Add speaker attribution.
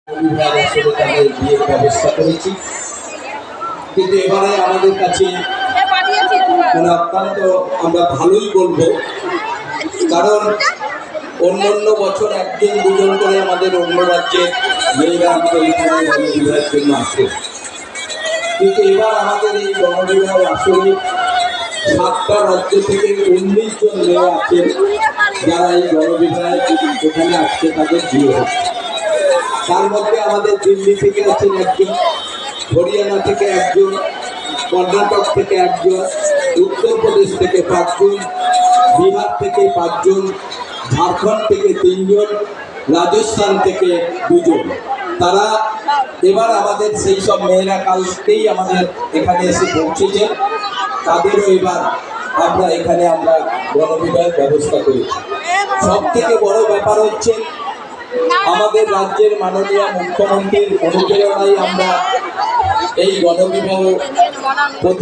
Speaker 1: তাদের বিয়ের ব্যবস্থা করেছি, কিন্তু এবারে আমাদের কাছে অত্যন্ত আমরা ভালোই বলবো, কারণ অন্য বছর একজন দুজন করে আমাদের অন্য রাজ্যের মেয়েরা আমাদের এখানে গণবিবাহের জন্য আসে, কিন্তু এবার আমাদের এই গণবিবাহ আসলে 7টা রাজ্য থেকে 19 জন মেয়ে আছেন যারা এই গণবিবাহে এখানে আসছে, তাদের বিয়ে হচ্ছে। তার মধ্যে আমাদের দিল্লি থেকে আছেন একজন, হরিয়ানা থেকে একজন, কর্ণাটক থেকে একজন, উত্তরপ্রদেশ থেকে 5 জন, বিহার থেকে 5 জন, ঝাড়খণ্ড থেকে 3 জন, রাজস্থান থেকে 2 জন। তারা এবার আমাদের সেই সব মেয়েরা কালকেই আমাদের এখানে এসে পৌঁছেছেন, তাদেরও এবার আমরা এখানে গণবিবাহের ব্যবস্থা করেছি। সব থেকে বড় ব্যাপার হচ্ছে আমাদের রাজ্যের মাননীয় মুখ্যমন্ত্রীর অনুপ্রেরণায় আমরা এই গণবিবাহ